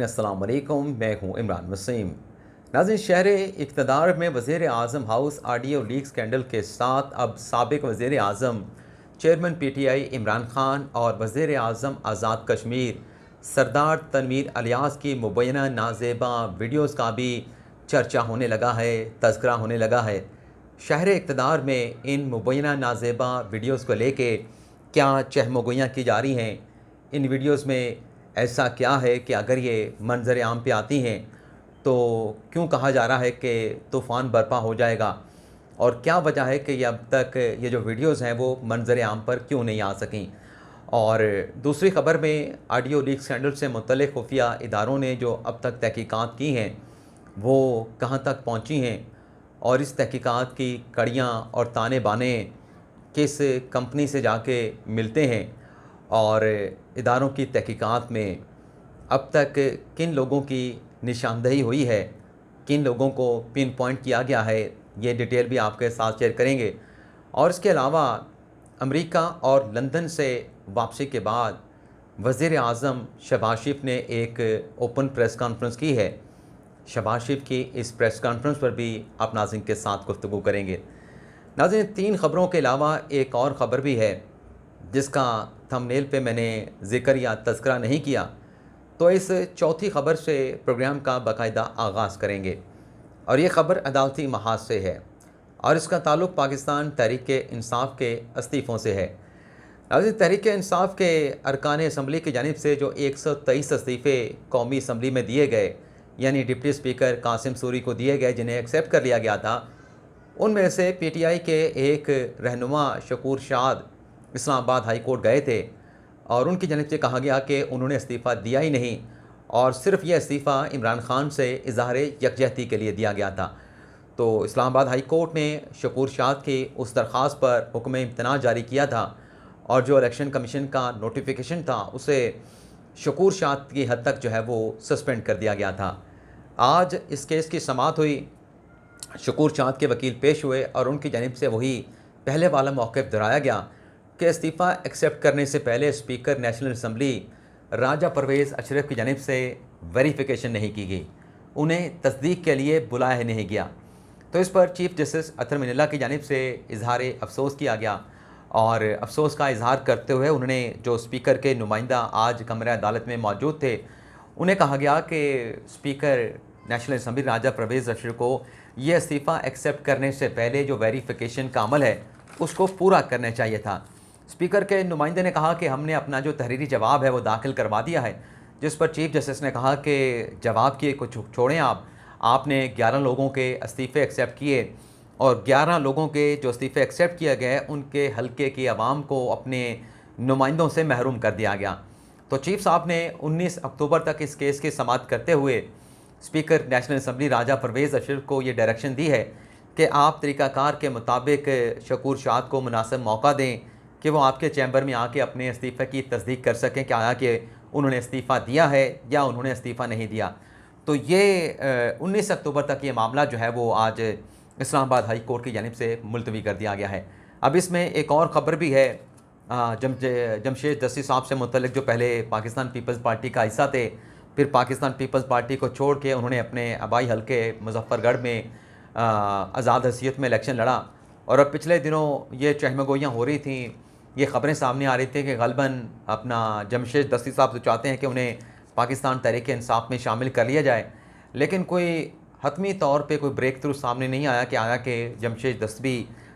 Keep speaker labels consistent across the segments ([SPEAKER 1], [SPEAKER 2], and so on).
[SPEAKER 1] अस्सलाम वालेकुम, मैं हूँ इमरान वसीम। नाज़रीन, शहर इक़्तिदार में वज़ीर आज़म हाउस ऑडियो लीक स्कैंडल के साथ अब साबिक़ वज़ीर आज़म चेयरमैन PTI इमरान खान और वज़ीर आज़म आज़ाद कश्मीर सरदार तनवीर अलियास की मुबैना नाज़ेबा वीडियोज़ का भी चर्चा होने लगा है, तज़किरा होने लगा है। शहर इक़्तिदार में इन मुबैना नाज़ेबा वीडियोज़ को लेके क्या चहमगोइयाँ की जा रही हैं। इन वीडियोज़ में ऐसा क्या है कि अगर ये मंज़र आम पे आती हैं तो क्यों कहा जा रहा है कि तूफ़ान बर्पा हो जाएगा, और क्या वजह है कि ये अब तक ये जो वीडियोज़ हैं वो मंज़र आम पर क्यों नहीं आ सकें। और दूसरी ख़बर में ऑडियो लीक स्कैंडल से मुतल्लिक़ खुफिया इदारों ने जो अब तक तहकीकात की हैं वो कहाँ तक पहुँची हैं, और इस तहकीकात की कड़ियाँ और ताने बाने किस कंपनी से जाके मिलते हैं, और इदारों की तहकीकात में अब तक किन लोगों की निशानदेही हुई है, किन लोगों को पिन पॉइंट किया गया है, ये डिटेल भी आपके साथ शेयर करेंगे। और इसके अलावा अमेरिका और लंदन से वापसी के बाद वज़ीर आज़म शहबाज शरीफ ने एक ओपन प्रेस कॉन्फ्रेंस की है। शहबाज शरीफ की इस प्रेस कॉन्फ्रेंस पर भी आप नाज़रीन के साथ गुफ्तगू करेंगे। नाज़रीन, 3 ख़बरों के अलावा एक और ख़बर भी है जिसका थंबनेल पे मैंने ज़िक्र या तज़किरा नहीं किया, तो इस चौथी ख़बर से प्रोग्राम का बाकायदा आगाज़ करेंगे। और ये ख़बर अदालती महाज से है और इसका ताल्लुक़ पाकिस्तान तहरीक-ए-इंसाफ़ के इस्तीफ़ों से है। नाज़रीन, तहरीक-ए-इंसाफ़ के अरकान असम्बली की जानिब से जो 123 इस्तीफ़े कौमी असम्बली में दिए गए, यानी डिप्टी स्पीकर कासिम सूरी को दिए गए, जिन्हें एक्सेप्ट कर लिया गया था, उनमें से PTI के एक रहनुमा शकूर शाद इस्लामाबाद हाई कोर्ट गए थे और उनकी जानिब से कहा गया कि उन्होंने इस्तीफ़ा दिया ही नहीं और सिर्फ़ यह इस्तीफ़ा इमरान खान से इज़हार यकजहती के लिए दिया गया था। तो इस्लामाबाद हाई कोर्ट ने शकूर शाद की उस दरख्वास्त पर हुक्म इम्तना जारी किया था और जो इलेक्शन कमीशन का नोटिफिकेशन था उसे शकूर शाद की हद तक जो है वो सस्पेंड कर दिया गया था। आज इस केस की समाअत हुई, शकूर शाद के वकील पेश हुए और उनकी जानिब से वही पहले वाला मौक़िफ़ दोहराया गया कि इस्तीफ़ा एक्सेप्ट करने से पहले स्पीकर नेशनल असम्बली राजा परवेज़ अशरफ की जानिब से वेरिफिकेशन नहीं की गई, उन्हें तस्दीक के लिए बुलाया नहीं गया। तो इस पर चीफ़ जस्टिस अतर मिनल्ला की जानिब से इजहार अफसोस किया गया और अफसोस का इजहार करते हुए उन्होंने जो स्पीकर के नुमाइंदा आज कमरा अदालत में मौजूद थे, उन्हें कहा गया कि स्पीकर नेशनल असम्बली राजा परवेज़ अशरफ को यह इस्तीफ़ा एक्सेप्ट करने से पहले जो वेरिफिकेशन का अमल है उसको पूरा करना चाहिए था। स्पीकर के नुमाइंदे ने कहा कि हमने अपना जो तहरीरी जवाब है वो दाखिल करवा दिया है, जिस पर चीफ़ जस्टिस ने कहा कि जवाब किए कुछ छोड़ें, आपने 11 लोगों के इस्तीफ़े एक्सेप्ट किए और 11 लोगों के जो इस्तीफ़े एक्सेप्ट किए गए उनके हल्के की आवाम को अपने नुमाइंदों से महरूम कर दिया गया। तो चीफ साहब ने 19 अक्टूबर तक इस केस की समाअत करते हुए स्पीकर नेशनल असम्बली राजा परवेज़ अशरफ को ये डायरेक्शन दी है कि आप तरीक़ाकार के मुताबिक शकूर शाद को मुनासिब मौका दें कि वो आपके चैम्बर में आके अपने इस्तीफ़े की तस्दीक कर सकें कि आया कि उन्होंने इस्तीफ़ा दिया है या उन्होंने इस्तीफ़ा नहीं दिया। तो ये 19 अक्टूबर तक ये मामला जो है वो आज इस्लामाबाद हाई कोर्ट की जानिब से मुलतवी कर दिया गया है। अब इसमें एक और ख़बर भी है, जमशेद दस्ती साहब से मुतल्लिक़, जो पहले पाकिस्तान पीपल्स पार्टी का हिस्सा थे, फिर पाकिस्तान पीपल्स पार्टी को छोड़ के उन्होंने अपने आबाई हल्के मुज़फ़्फ़रगढ़ में आज़ाद हैसियत में इलेक्शन लड़ा। और अब पिछले दिनों ये चहमगोइयाँ हो रही थी, ये ख़बरें सामने आ रही थी कि ग़ालिबन अपना जमशेद दस्ती साहब तो चाहते हैं कि उन्हें पाकिस्तान तहरीक-ए-इंसाफ़ में शामिल कर लिया जाए, लेकिन कोई हतमी तौर पे कोई ब्रेक थ्रू सामने नहीं आया कि जमशेद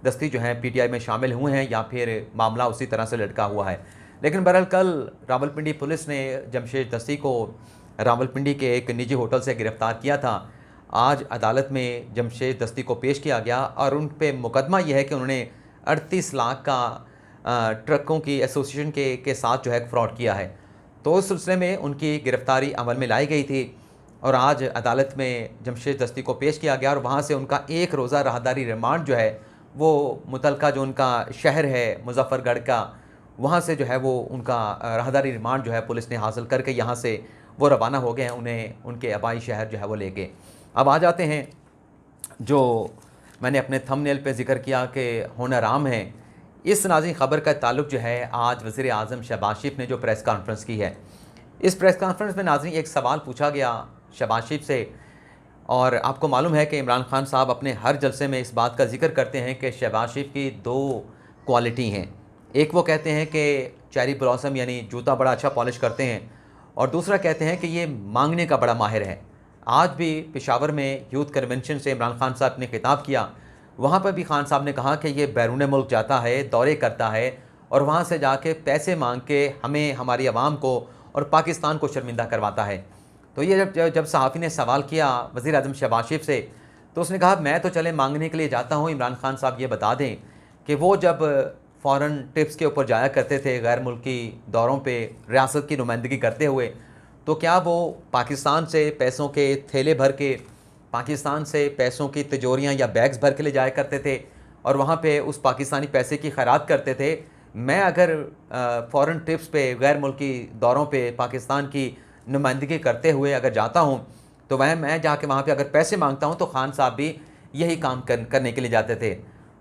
[SPEAKER 1] दस्ती जो हैं PTI में शामिल हुए हैं या फिर मामला उसी तरह से लटका हुआ है। लेकिन बहरहाल कल रावलपिंडी पुलिस ने जमशेद दस्ती को रावलपिंडी के एक निजी होटल से गिरफ़्तार किया था। आज अदालत में जमशेद दस्ती को पेश किया गया और उन पे मुकदमा यह है कि उन्होंने 38 लाख का ट्रकों की एसोसिएशन के साथ जो है फ्रॉड किया है। तो उस सिलसिले में उनकी गिरफ़्तारी अमल में लाई गई थी और आज अदालत में जमशेद दस्ती को पेश किया गया और वहाँ से उनका एक रोज़ा राहदारी रिमांड जो है वो मुतलका जो उनका शहर है मुज़फ़्फ़रगढ़ का, वहाँ से जो है वो उनका राहदारी रिमांड जो है पुलिस ने हासिल करके यहाँ से वो रवाना हो गए हैं, उन्हें उनके आबाई शहर जो है वो लेके। अब आ जाते हैं जो मैंने अपने थंबनेल पे ज़िक्र किया कि होना आराम है, इस नाज़रीन ख़बर का ताल्लुक़ जो है आज वज़ीर आज़म शहबाज शरीफ ने जो प्रेस कॉन्फ्रेंस की है इस प्रेस कॉन्फ्रेंस में नाज़रीन एक सवाल पूछा गया शहबाज शरीफ से, और आपको मालूम है कि इमरान खान साहब अपने हर जलसे में इस बात का जिक्र करते हैं कि शहबाज शरीफ की दो क्वालिटी हैं। एक वो कहते हैं कि चेरी ब्लॉसम यानी जूता बड़ा अच्छा पॉलिश करते हैं, और दूसरा कहते हैं कि ये मांगने का बड़ा माहिर है। आज भी पेशावर में यूथ कन्वेंशन से इमरान खान साहब ने खिताब किया, वहाँ पर भी खान साहब ने कहा कि ये बैरून मुल्क जाता है, दौरे करता है और वहाँ से जाके पैसे मांग के हमें, हमारी आवाम को और पाकिस्तान को शर्मिंदा करवाता है। तो ये जब सहाफ़ी ने सवाल किया वज़ीर आज़म शहबाज शरीफ से, तो उसने कहा मैं तो चले मांगने के लिए जाता हूँ, इमरान खान साहब ये बता दें कि वो जब फ़ॉरेन ट्रिप्स के ऊपर जाया करते थे, गैर मुल्की दौरों पे रियासत की नुमाइंदगी करते हुए, तो क्या वो पाकिस्तान से पैसों के थैले भर के, पाकिस्तान से पैसों की तिजोरियाँ या बैग्स भर के ले जाया करते थे और वहाँ पे उस पाकिस्तानी पैसे की खैरात करते थे? मैं अगर फ़ॉरेन ट्रिप्स पे, गैर मुल्की दौरों पे पाकिस्तान की नुमाइंदगी करते हुए अगर जाता हूँ, तो वह मैं जाके वहाँ पे अगर पैसे मांगता हूँ तो खान साहब भी यही काम करने के लिए जाते थे।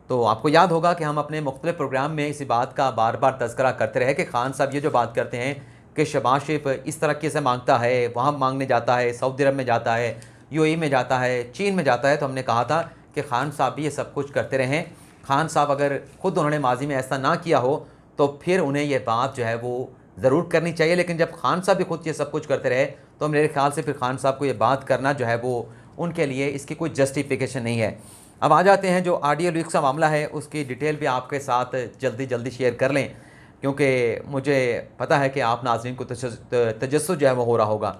[SPEAKER 1] तो आपको याद होगा कि हम अपने मुख्तलिफ प्रोग्राम में इसी बात का बार बार तज़किरा करते रहे कि खान साहब ये जो बात करते हैं कि शहबाज शरीफ इस तरीके से मांगता है, वहाँ मांगने जाता है, सऊदी अरब में जाता है, यूएई में जाता है, चीन में जाता है, तो हमने कहा था कि खान साहब भी ये सब कुछ करते रहें। खान साहब अगर ख़ुद उन्होंने माजी में ऐसा ना किया हो तो फिर उन्हें ये बात जो है वो ज़रूर करनी चाहिए, लेकिन जब खान साहब भी खुद ये सब कुछ करते रहे तो मेरे ख्याल से फिर खान साहब को ये बात करना जो है वो उनके लिए इसकी कोई जस्टिफिकेशन नहीं है। अब आ जाते हैं जो ऑडियो लीक्स का मामला है, उसकी डिटेल भी आपके साथ जल्दी शेयर कर लें, क्योंकि मुझे पता है कि आप नाज़रीन को तजस्सुस जो है वो हो रहा होगा।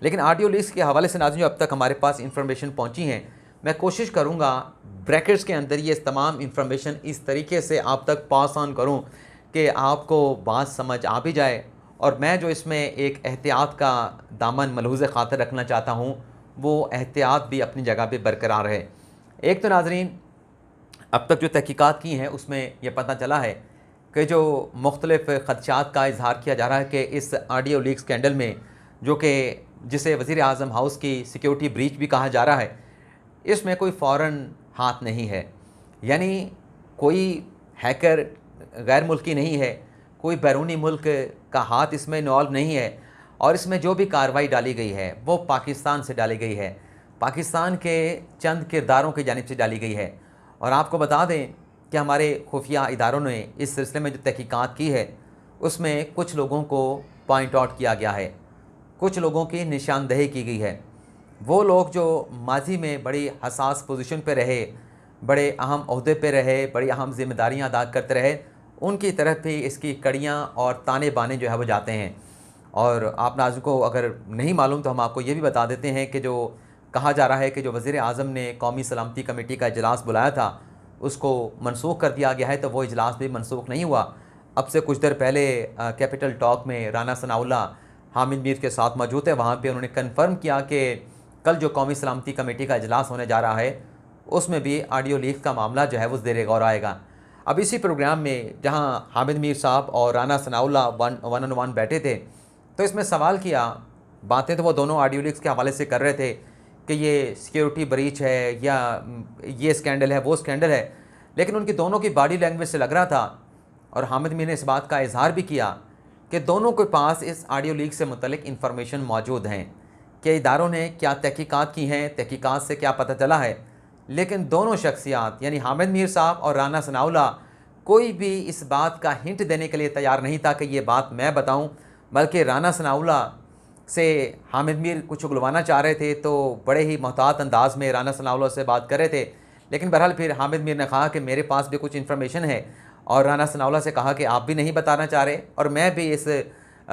[SPEAKER 1] लेकिन ऑडियो लीक्स के हवाले से नाज़रीन जो अब तक हमारे पास इंफॉर्मेशन पहुँची हैं, मैं कोशिश करूँगा ब्रैकेट्स के अंदर ये तमाम इंफॉर्मेशन इस तरीके से आप तक पास ऑन करूँ कि आपको बात समझ आ भी जाए, और मैं जो इसमें एक एहतियात का दामन मलहूज़ ख़ातिर रखना चाहता हूँ वो एहतियात भी अपनी जगह पे बरकरार है। एक तो नाज़रीन अब तक जो तहकीकात की हैं उसमें यह पता चला है कि जो मुख्तलिफ़ ख़दशात का इजहार किया जा रहा है कि इस ऑडियो लीक स्कैंडल में, जो कि जिसे वज़ीर आज़म हाउस की सिक्योरिटी ब्रीच भी कहा जा रहा है, इसमें कोई फ़ॉरेन हाथ नहीं है, यानी कोई हैकर गैर मुल्की नहीं है, कोई बैरूनी मुल्क का हाथ इसमें इन्वॉल्व नहीं है, और इसमें जो भी कार्रवाई डाली गई है वो पाकिस्तान से डाली गई है, पाकिस्तान के चंद किरदारों की जानिब से डाली गई है। और आपको बता दें कि हमारे खुफिया इदारों ने इस सिलसिले में जो तहकीकात की है उसमें कुछ लोगों को पॉइंट आउट किया गया है, कुछ लोगों की निशानदेही की गई है। वो लोग जो माजी में बड़ी हसास पोजीशन पे रहे, बड़े अहम ओहदे पे रहे, बड़ी अहम जिम्मेदारियां अदा करते रहे, उनकी तरफ भी इसकी कड़ियाँ और ताने बाने जो है वो जाते हैं। और आप नाज़रीन को अगर नहीं मालूम तो हम आपको ये भी बता देते हैं कि जो कहा जा रहा है कि जो वज़ीर आज़म ने कौमी सलामती कमेटी का इजलास बुलाया था उसको मनसूख कर दिया गया है, तो वो इजलास भी मनसूख नहीं हुआ। अब से कुछ देर पहले कैपिटल टॉक में राना सनाउल्लाह हामिद मीर के साथ मौजूद है, वहाँ पे उन्होंने कन्फर्म किया कि कल जो कौमी सलामती कमेटी का इजलास होने जा रहा है उसमें भी ऑडियो लीक का मामला जो है वो ज़ेर गौर आएगा। अब इसी प्रोग्राम में जहाँ हामिद मीर साहब और Rana Sanaullah one on one बैठे थे, तो इसमें सवाल किया, बातें तो वो दोनों ऑडियो लीक्स के हवाले से कर रहे थे कि ये सिक्योरिटी ब्रीच है या ये स्कैंडल है, वो स्कैंडल है, लेकिन उनकी दोनों की बॉडी लैंग्वेज से लग रहा था, और हामिद मीर ने इस बात का इजहार भी किया कि दोनों के पास इस ऑडियो लीक से मुतल्लिक इन्फॉर्मेशन मौजूद हैं कि इदारों ने क्या तहकीकात की हैं, तहकीकात से क्या पता चला है। लेकिन दोनों शख्सियात यानी हामिद मीर साहब और राना सनाउल्लाह कोई भी इस बात का हिंट देने के लिए तैयार नहीं था कि ये बात मैं बताऊं, बल्कि राना सनाउल्लाह से हामिद मीर कुछ उगलवाना चाह रहे थे, तो बड़े ही मोहतात अंदाज में राना सनाउल्लाह से बात कर रहे थे। लेकिन बहरहाल फिर हामिद मीर ने कहा कि मेरे पास भी कुछ इन्फॉर्मेशन है, और राना सनाउल्लाह से कहा कि आप भी नहीं बताना चाह रहे, और मैं भी इस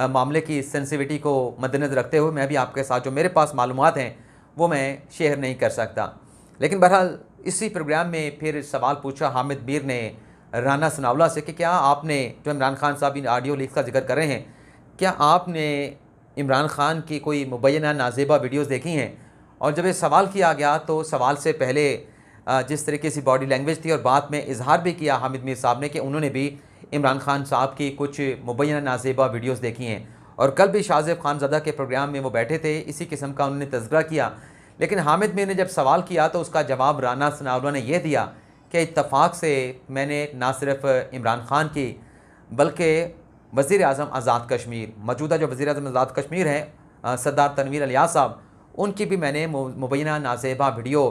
[SPEAKER 1] मामले की सेंसिटिविटी को मद्देनज़र रखते हुए मैं भी आपके साथ जो मेरे पास मालूमात हैं वो मैं शेयर नहीं कर सकता। लेकिन बहरहाल इसी प्रोग्राम में फिर सवाल पूछा हामिद मीर ने राना सनाउल्लाह से कि क्या आपने, जो इमरान खान साहब इन ऑडियो लीक्स का जिक्र कर रहे हैं, क्या आपने इमरान खान की कोई मुबैना नाजेबा वीडियोस देखी हैं? और जब ये सवाल किया गया तो सवाल से पहले जिस तरीके से बॉडी लैंग्वेज थी और बात में इजहार भी किया हामिद मीर साहब ने कि उन्होंने भी इमरान खान साहब की कुछ मुबैना नाजेबा वीडियोस देखी हैं, और कल भी शाहज़ेब खानज़ादा के प्रोग्राम में वो बैठे थे, इसी किस्म का उन्होंने तज़किरा किया। लेकिन हामिद मीर ने जब सवाल किया तो उसका जवाब राना सनाउल्लाह ने यह दिया कि इत्तफ़ाक़ से मैंने ना सिर्फ इमरान खान की बल्कि वज़ीर आज़म आज़ाद कश्मीर, मौजूदा जो वज़ीर आज़म आज़ाद कश्मीर हैं सरदार तनवीर अलियाज़ साहब, उनकी भी मैंने मुबैना नाज़ेबा वीडियो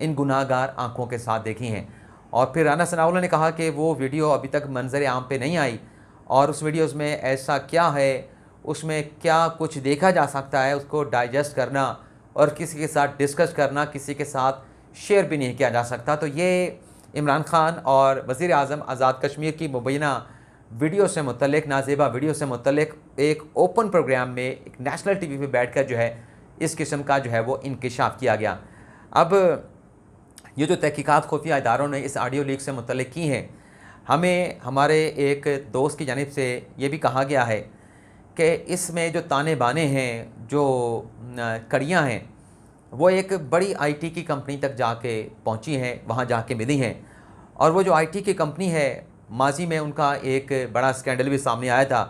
[SPEAKER 1] इन गुनाहगार आँखों के साथ देखी हैं। और फिर राना सनाउल्लाह ने कहा कि वो वीडियो अभी तक मंज़र आम पे नहीं आई और उस वीडियोज़ में ऐसा क्या है, उसमें क्या कुछ देखा जा सकता है, उसको डाइजेस्ट करना और किसी के साथ डिस्कस करना, किसी के साथ शेयर भी नहीं किया जा सकता। तो ये इमरान खान और वज़ीर आज़म आज़ाद कश्मीर की मुबैना वीडियो से मुतल्लिक, नाज़ेबा वीडियो से मुतल्लिक एक ओपन प्रोग्राम में एक नेशनल टीवी पे बैठकर जो है इस किस्म का जो है वो इंकिशाफ किया गया। अब ये जो तहकीकात खुफिया इदारों ने इस ऑडियो लीक से मुतल्लिक की हैं, हमें हमारे एक दोस्त की जानिब से ये भी कहा गया है कि इसमें जो ताने बाने हैं, जो कड़ियाँ हैं, वो एक बड़ी आईटी की कंपनी तक जाके पहुंची हैं, वहां जाके मिली हैं। और वो जो आईटी की कंपनी है, माजी में उनका एक बड़ा स्कैंडल भी सामने आया था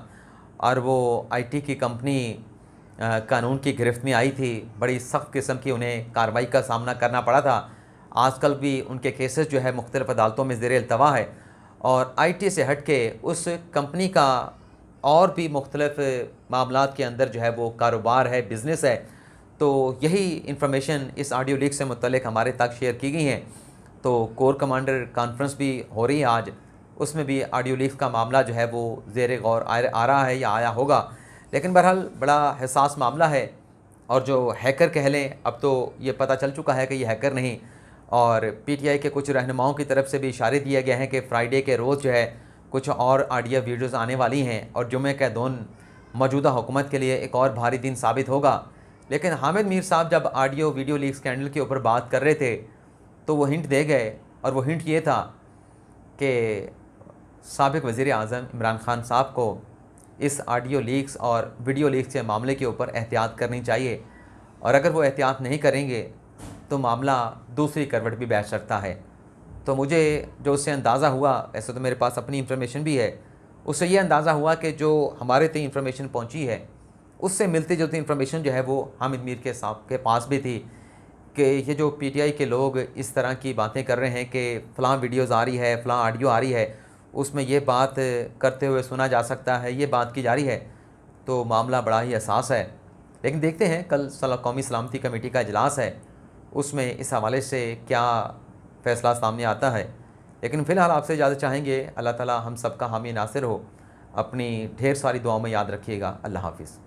[SPEAKER 1] और वो आईटी की कंपनी कानून की गिरफ्त में आई थी। बड़ी सख्त किस्म की उन्हें कार्रवाई का सामना करना पड़ा था। आजकल भी उनके केसेस जो है मुख्तलिफ़ अदालतों में ज़ेर अल्तवा है और आईटी से हट के उस कंपनी का और भी मुख्तलिफ़ मामलात के अंदर जो है वो कारोबार है, बिज़नेस है। तो यही इंफॉर्मेशन इस ऑडियो लीक से मुतल्लिक हमारे तक शेयर की गई हैं। तो कोर कमांडर कॉन्फ्रेंस भी हो रही है आज, उसमें भी ऑडियो लीक का मामला जो है वो ज़ेर गौर आ रहा है या आया होगा। लेकिन बहरहाल बड़ा हसास मामला है और जो हैकर कह लें, अब तो ये पता चल चुका है कि ये हैकर नहीं, और पीटीआई के कुछ रहनुमाओं की तरफ से भी इशारे दिए गए हैं कि फ्राइडे के रोज़ जो है कुछ और ऑडियो वीडियोज़ आने वाली हैं और जुमे के दिन मौजूदा हुकूमत के लिए एक और भारी दिन साबित होगा। लेकिन हामिद मीर साहब जब ऑडियो वीडियो लीक स्कैंडल के ऊपर बात कर रहे थे तो वो हिंट दे गए, और वो हिंट ये था कि साबिक़ वज़ीर आज़म इमरान खान साहब को इस ऑडियो लीक्स और वीडियो लीक्स के मामले के ऊपर एहतियात करनी चाहिए, और अगर वो एहतियात नहीं करेंगे तो मामला दूसरी करवट भी बैठ सकता है। तो मुझे जो उससे अंदाज़ा हुआ, ऐसे तो मेरे पास अपनी इंफॉर्मेशन भी है, उससे ये अंदाज़ा हुआ कि जो हमारे तक इंफॉर्मेशन पहुंची है उससे मिलती जुलती इंफॉर्मेशन जो है वो हामिद मीर के साहब के पास भी थी कि ये जो पीटीआई के लोग इस तरह की बातें कर रहे हैं कि फ़लाँ वीडियोज़ आ रही है, फ़लाँ ऑडियो आ रही है, उसमें ये बात करते हुए सुना जा सकता है, ये बात की जा रही है। तो मामला बड़ा ही हसास है। लेकिन देखते हैं, कल कौमी सलामती कमेटी का इजलास है, उसमें इस हवाले से क्या फ़ैसला सामने आता है। लेकिन फ़िलहाल आपसे इजाज़त चाहेंगे। अल्लाह ताला हम सब का हामी नासिर हो। अपनी ढेर सारी दुआओं में याद रखिएगा। अल्लाह हाफ़िज़।